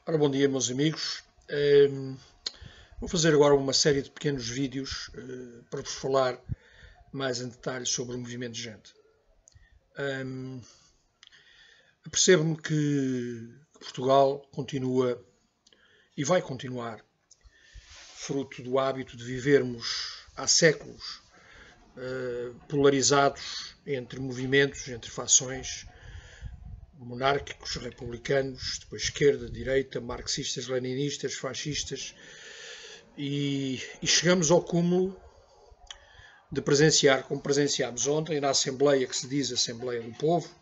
Ora, bom dia, meus amigos. Vou fazer agora uma série de pequenos vídeos para vos falar mais em detalhe sobre o movimento de gente. Apercebo-me que Portugal continua e vai continuar, fruto do hábito de vivermos há séculos polarizados entre movimentos, entre fações monárquicos, republicanos, depois esquerda, direita, marxistas, leninistas, fascistas, e chegamos ao cúmulo de presenciar, como presenciámos ontem, na Assembleia que se diz Assembleia do Povo,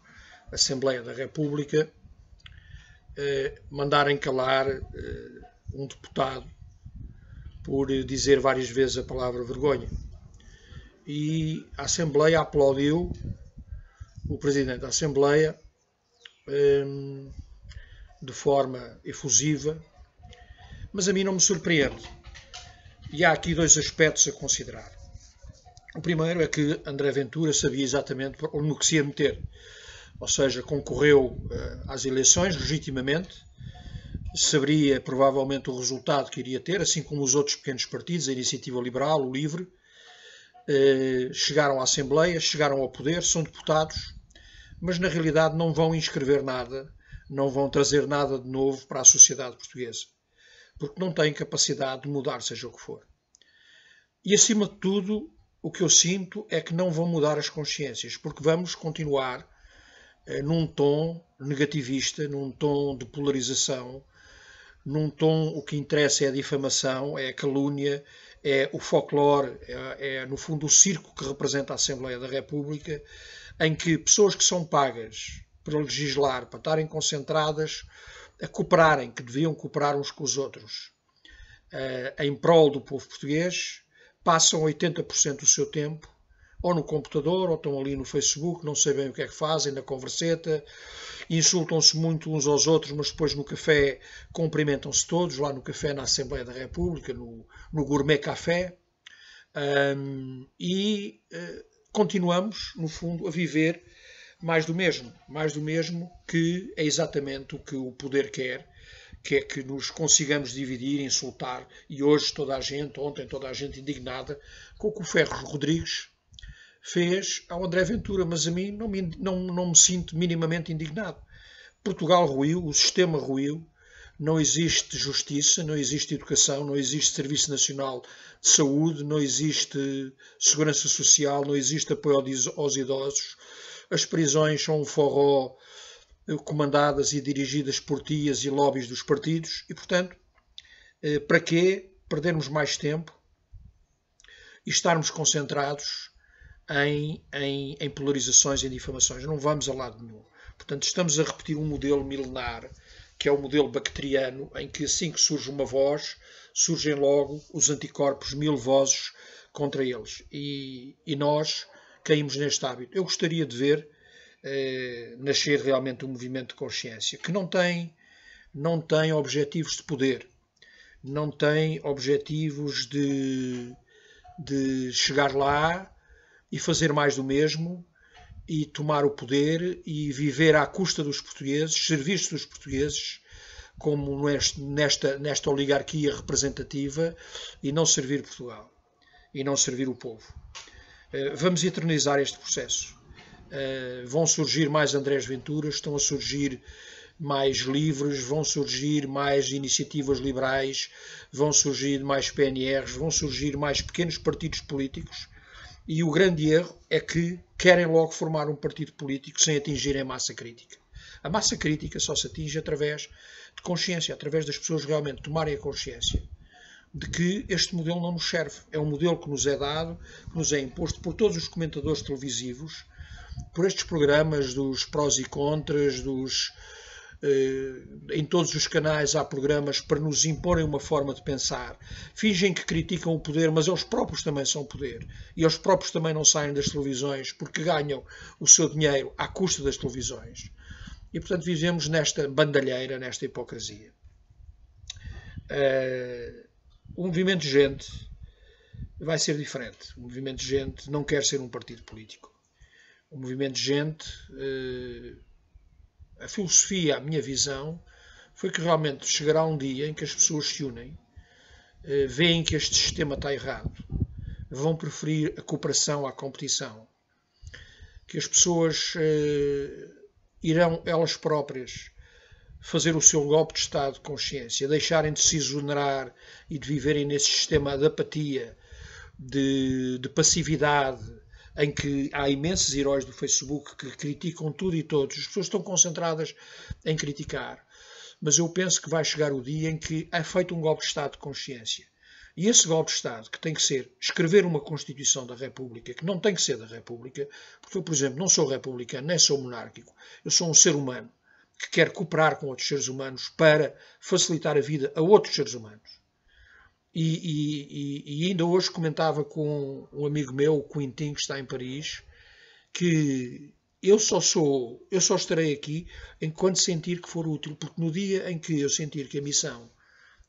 Assembleia da República, mandarem calar um deputado por dizer várias vezes a palavra vergonha. E a Assembleia aplaudiu o Presidente da Assembleia de forma efusiva, mas a mim não me surpreende. E há aqui dois aspectos a considerar. O primeiro é que André Ventura sabia exatamente no que se ia meter, ou seja, concorreu às eleições legitimamente, saberia provavelmente o resultado que iria ter, assim como os outros pequenos partidos, a Iniciativa Liberal, o LIVRE, chegaram à Assembleia, chegaram ao poder, são deputados, mas na realidade não vão inscrever nada, não vão trazer nada de novo para a sociedade portuguesa, porque não têm capacidade de mudar, seja o que for. E acima de tudo, o que eu sinto é que não vão mudar as consciências, porque vamos continuar num tom negativista, num tom de polarização, num tom o que interessa é a difamação, é a calúnia, é o folclore, é no fundo o circo que representa a Assembleia da República, em que pessoas que são pagas para legislar, para estarem concentradas a cooperarem, que deviam cooperar uns com os outros, em prol do povo português, passam 80% do seu tempo ou no computador, ou estão ali no Facebook, não sei bem o que é que fazem, na converseta, insultam-se muito uns aos outros, mas depois no café cumprimentam-se todos, lá no café na Assembleia da República, no Gourmet Café, continuamos, no fundo, a viver mais do mesmo que é exatamente o que o poder quer, que é que nos consigamos dividir, insultar, e hoje ontem toda a gente indignada com o que o Ferro Rodrigues fez ao André Ventura, mas a mim não me sinto minimamente indignado. Portugal ruiu, o sistema ruiu, não existe justiça, não existe educação, não existe Serviço Nacional de Saúde, não existe segurança social, não existe apoio aos idosos, as prisões são um forró comandadas e dirigidas por tias e lobbies dos partidos e, portanto, para quê perdermos mais tempo e estarmos concentrados em polarizações e difamações? Não vamos a lado nenhum. Portanto, estamos a repetir um modelo milenar, que é o modelo bacteriano, em que assim que surge uma voz, surgem logo os anticorpos, 1000 vozes contra eles. E nós caímos neste hábito. Eu gostaria de ver nascer realmente um movimento de consciência, que não tem objetivos de poder, não tem objetivos de chegar lá e fazer mais do mesmo, e tomar o poder e viver à custa dos portugueses, servir-se dos portugueses, como nesta oligarquia representativa, e não servir Portugal, e não servir o povo. Vamos eternizar este processo. Vão surgir mais Andrés Venturas, estão a surgir mais livres, vão surgir mais iniciativas liberais, vão surgir mais PNRs, vão surgir mais pequenos partidos políticos, e o grande erro é que querem logo formar um partido político sem atingirem a massa crítica. A massa crítica só se atinge através de consciência, através das pessoas realmente tomarem a consciência de que este modelo não nos serve. É um modelo que nos é dado, que nos é imposto por todos os comentadores televisivos, por estes programas dos prós e contras, em todos os canais há programas para nos imporem uma forma de pensar. Fingem que criticam o poder, mas eles próprios também são poder. E eles próprios também não saem das televisões porque ganham o seu dinheiro à custa das televisões. E, portanto, vivemos nesta bandalheira, nesta hipocrisia. O movimento de gente vai ser diferente. O movimento de gente não quer ser um partido político. O movimento de gente, a filosofia, a minha visão, foi que realmente chegará um dia em que as pessoas se unem, veem que este sistema está errado, vão preferir a cooperação à competição, que as pessoas irão elas próprias fazer o seu golpe de estado de consciência, deixarem de se exonerar e de viverem nesse sistema de apatia, de passividade, em que há imensos heróis do Facebook que criticam tudo e todos. As pessoas estão concentradas em criticar. Mas eu penso que vai chegar o dia em que é feito um golpe de estado de consciência. E esse golpe de Estado, que tem que ser escrever uma Constituição da República, que não tem que ser da República, porque eu, por exemplo, não sou republicano, nem sou monárquico, eu sou um ser humano que quer cooperar com outros seres humanos para facilitar a vida a outros seres humanos. E ainda hoje comentava com um amigo meu, o Quintin, que está em Paris, que eu só estarei aqui enquanto sentir que for útil, porque no dia em que eu sentir que a missão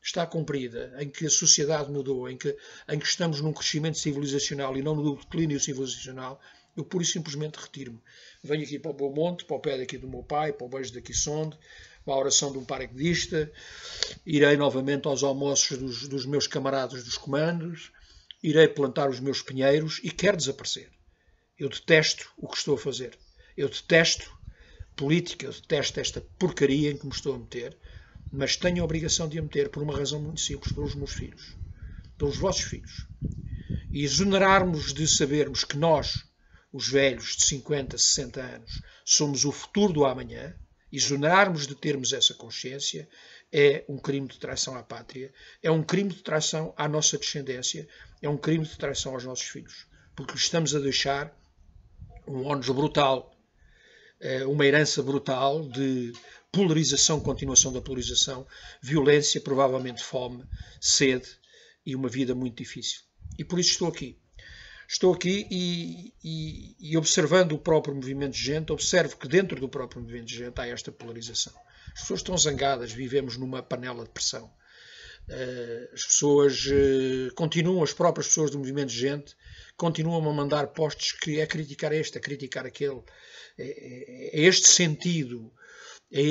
está cumprida, em que a sociedade mudou, em que estamos num crescimento civilizacional e não no declínio civilizacional, eu pura e simplesmente retiro-me. Venho aqui para o Beaumonte, para o pé daqui do meu pai, para o beijo daqui Sonde, para a oração de um paraquedista, irei novamente aos almoços dos meus camaradas dos comandos, irei plantar os meus pinheiros e quero desaparecer. Eu detesto o que estou a fazer. Eu detesto política, eu detesto esta porcaria em que me estou a meter, mas tenho a obrigação de a meter por uma razão muito simples, pelos meus filhos, pelos vossos filhos. E exonerarmos de sabermos que nós, os velhos de 50, 60 anos, somos o futuro do amanhã, exonerarmos de termos essa consciência, é um crime de traição à pátria, é um crime de traição à nossa descendência, é um crime de traição aos nossos filhos, porque estamos a deixar um ónus brutal, uma herança brutal de polarização, continuação da polarização, violência, provavelmente fome, sede e uma vida muito difícil. E por isso estou aqui. Estou aqui e observando o próprio movimento de gente, observo que dentro do próprio movimento de gente há esta polarização. As pessoas estão zangadas, vivemos numa panela de pressão. As pessoas continuam, as próprias pessoas do movimento de gente, continuam a mandar postos que é criticar este, é criticar aquele. É este sentido, é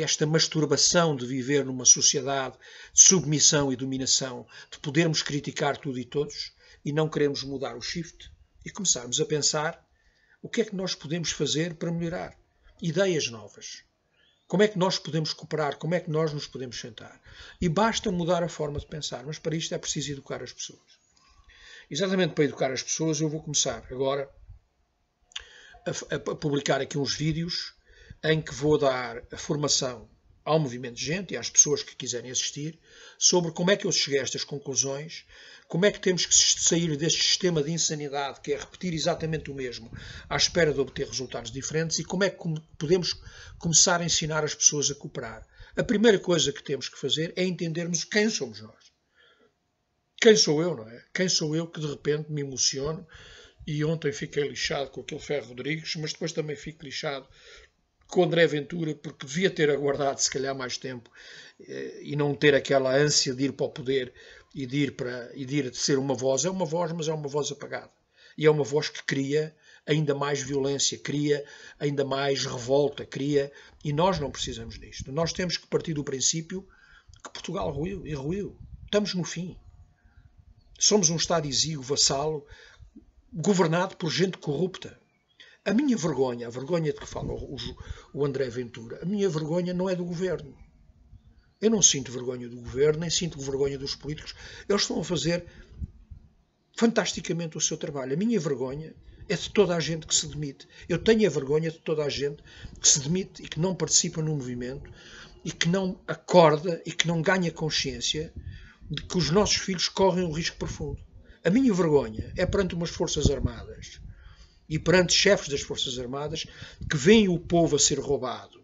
esta masturbação de viver numa sociedade de submissão e dominação, de podermos criticar tudo e todos e não queremos mudar o shift e começarmos a pensar o que é que nós podemos fazer para melhorar. Ideias novas. Como é que nós podemos cooperar? Como é que nós nos podemos sentar? E basta mudar a forma de pensar, mas para isto é preciso educar as pessoas. Exatamente para educar as pessoas eu vou começar agora a publicar aqui uns vídeos em que vou dar a formação ao movimento de gente e às pessoas que quiserem assistir sobre como é que eu cheguei a estas conclusões, como é que temos que sair deste sistema de insanidade que é repetir exatamente o mesmo à espera de obter resultados diferentes e como é que podemos começar a ensinar as pessoas a cooperar. A primeira coisa que temos que fazer é entendermos quem somos nós. Quem sou eu, não é? Quem sou eu que de repente me emociono e ontem fiquei lixado com aquele Ferro Rodrigues, mas depois também fico lixado com o André Ventura, porque devia ter aguardado se calhar mais tempo e não ter aquela ânsia de ir para o poder e de ir ser uma voz. É uma voz, mas é uma voz apagada. E é uma voz que cria ainda mais violência, cria ainda mais revolta, e nós não precisamos disto. Nós temos que partir do princípio que Portugal ruiu e ruiu. Estamos no fim. Somos um Estado exíguo, vassalo, governado por gente corrupta. A minha vergonha, a vergonha de que fala o André Ventura, a minha vergonha não é do governo. Eu não sinto vergonha do governo, nem sinto vergonha dos políticos. Eles estão a fazer fantasticamente o seu trabalho. A minha vergonha é de toda a gente que se demite. Eu tenho a vergonha de toda a gente que se demite e que não participa no movimento e que não acorda e que não ganha consciência de que os nossos filhos correm um risco profundo. A minha vergonha é perante umas Forças Armadas e perante chefes das Forças Armadas que veem o povo a ser roubado,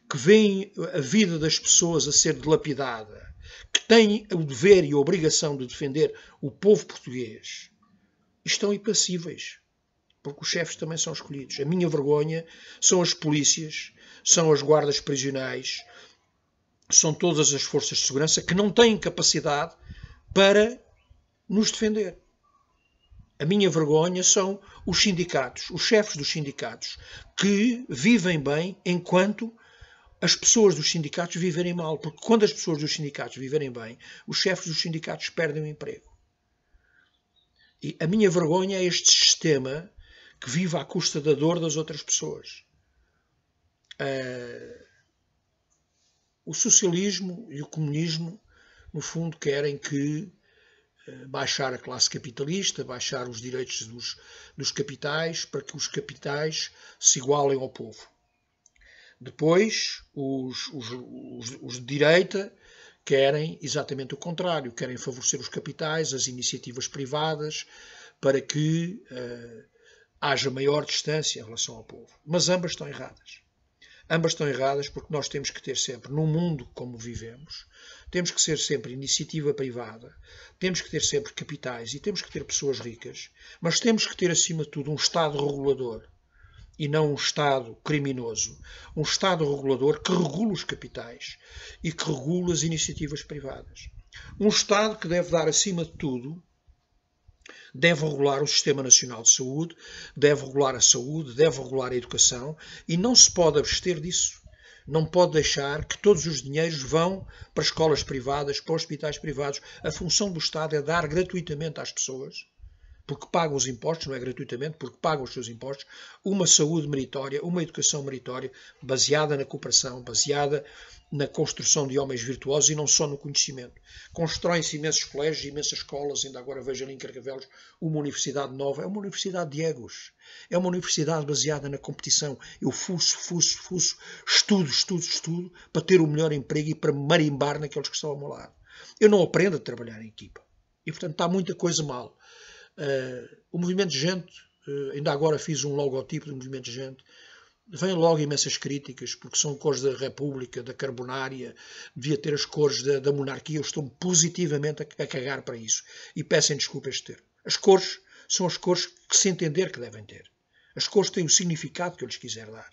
que veem a vida das pessoas a ser dilapidada, que têm o dever e a obrigação de defender o povo português, e estão impassíveis, porque os chefes também são escolhidos. A minha vergonha são as polícias, são as guardas prisionais, são todas as forças de segurança que não têm capacidade para nos defender. A minha vergonha são os sindicatos, os chefes dos sindicatos, que vivem bem enquanto as pessoas dos sindicatos viverem mal, porque quando as pessoas dos sindicatos viverem bem, os chefes dos sindicatos perdem o emprego. E a minha vergonha é este sistema que vive à custa da dor das outras pessoas. O socialismo e o comunismo, no fundo, querem que baixar a classe capitalista, baixar os direitos dos capitais, para que os capitais se igualem ao povo. Depois, os de direita querem exatamente o contrário, querem favorecer os capitais, as iniciativas privadas, para que haja maior distância em relação ao povo. Mas ambas estão erradas. Ambas estão erradas porque nós temos que ter sempre, num mundo como vivemos, temos que ser sempre iniciativa privada, temos que ter sempre capitais e temos que ter pessoas ricas, mas temos que ter, acima de tudo, um Estado regulador e não um Estado criminoso. Um Estado regulador que regula os capitais e que regula as iniciativas privadas. Um Estado que deve dar, acima de tudo, deve regular o Sistema Nacional de Saúde, deve regular a saúde, deve regular a educação e não se pode abster disso. Não pode deixar que todos os dinheiros vão para escolas privadas, para hospitais privados. A função do Estado é dar gratuitamente às pessoas, porque pagam os impostos, não é gratuitamente, porque pagam os seus impostos, uma saúde meritória, uma educação meritória, baseada na cooperação, baseada na construção de homens virtuosos e não só no conhecimento. Constroem-se imensos colégios, imensas escolas, ainda agora vejo ali em Carcavelos uma universidade nova, é uma universidade de egos, é uma universidade baseada na competição. Eu fuço, estudo, para ter o melhor emprego e para marimbar naqueles que estão ao meu lado. Eu não aprendo a trabalhar em equipa. E, portanto, está muita coisa mal. O movimento de gente, ainda agora fiz um logotipo do movimento de gente, vem logo imensas críticas, porque são cores da República, da Carbonária, devia ter as cores da monarquia. Eu estou positivamente a cagar para isso. E peçam desculpa este termo. As cores são as cores que se entender que devem ter. As cores têm o significado que eu lhes quiser dar.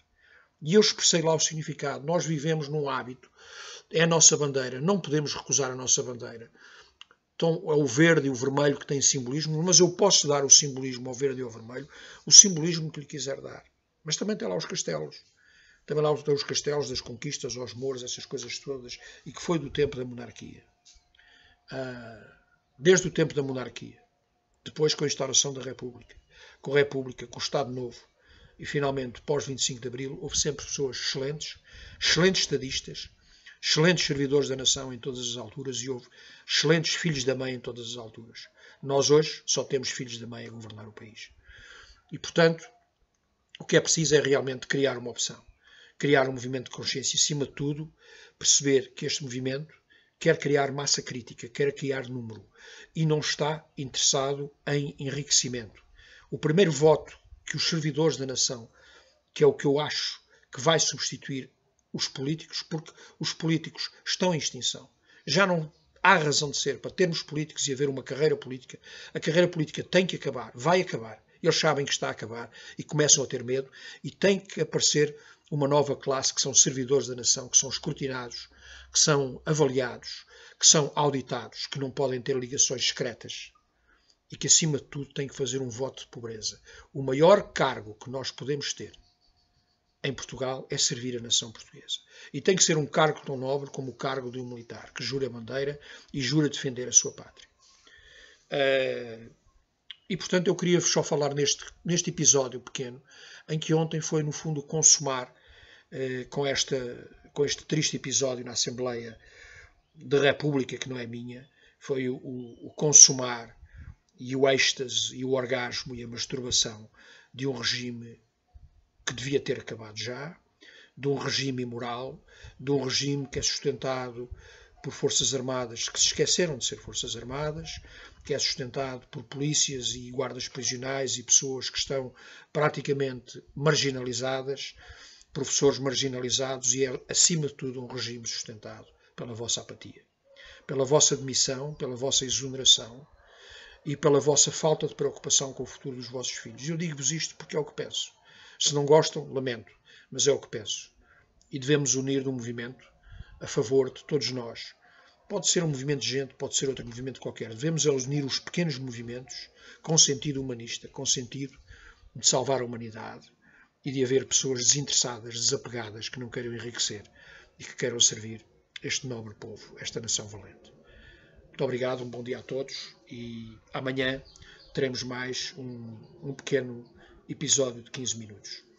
E eu expressei lá o significado. Nós vivemos num hábito, é a nossa bandeira, não podemos recusar a nossa bandeira. Então é o verde e o vermelho que têm simbolismo, mas eu posso dar o simbolismo ao verde e ao vermelho, o simbolismo que lhe quiser dar. Mas também tem lá os castelos. Também lá tem os castelos das conquistas aos mouros, essas coisas todas, e que foi do tempo da monarquia. Desde o tempo da monarquia. Depois com a instauração da República. Com a República, com o Estado Novo. E finalmente, pós 25 de Abril, houve sempre pessoas excelentes, excelentes estadistas, excelentes servidores da nação em todas as alturas e houve excelentes filhos da mãe em todas as alturas. Nós hoje só temos filhos da mãe a governar o país. E, portanto, o que é preciso é realmente criar uma opção. Criar um movimento de consciência e, acima de tudo, perceber que este movimento quer criar massa crítica, quer criar número e não está interessado em enriquecimento. O primeiro voto que os servidores da nação, que é o que eu acho que vai substituir os políticos, porque os políticos estão em extinção. Já não há razão de ser para termos políticos e haver uma carreira política. A carreira política tem que acabar, vai acabar. Eles sabem que está a acabar e começam a ter medo e tem que aparecer uma nova classe que são servidores da nação, que são escrutinados, que são avaliados, que são auditados, que não podem ter ligações secretas e que, acima de tudo, têm que fazer um voto de pobreza. O maior cargo que nós podemos ter em Portugal é servir a nação portuguesa. E tem que ser um cargo tão nobre como o cargo de um militar, que jura a bandeira e jura defender a sua pátria. E, portanto, eu queria só falar neste episódio pequeno, em que ontem foi, no fundo, consumar, com este triste episódio na Assembleia da República, que não é minha, foi o consumar e o êxtase e o orgasmo e a masturbação de um regime que devia ter acabado já, de um regime imoral, de um regime que é sustentado por forças armadas que se esqueceram de ser forças armadas, que é sustentado por polícias e guardas prisionais e pessoas que estão praticamente marginalizadas, professores marginalizados, e é, acima de tudo, um regime sustentado pela vossa apatia, pela vossa demissão, pela vossa exoneração e pela vossa falta de preocupação com o futuro dos vossos filhos. Eu digo-vos isto porque é o que penso. Se não gostam, lamento, mas é o que penso. E devemos unir no movimento a favor de todos nós. Pode ser um movimento de gente, pode ser outro movimento qualquer. Devemos unir os pequenos movimentos com sentido humanista, com sentido de salvar a humanidade e de haver pessoas desinteressadas, desapegadas, que não queiram enriquecer e que queiram servir este nobre povo, esta nação valente. Muito obrigado, um bom dia a todos e amanhã teremos mais um pequeno episódio de 15 minutos.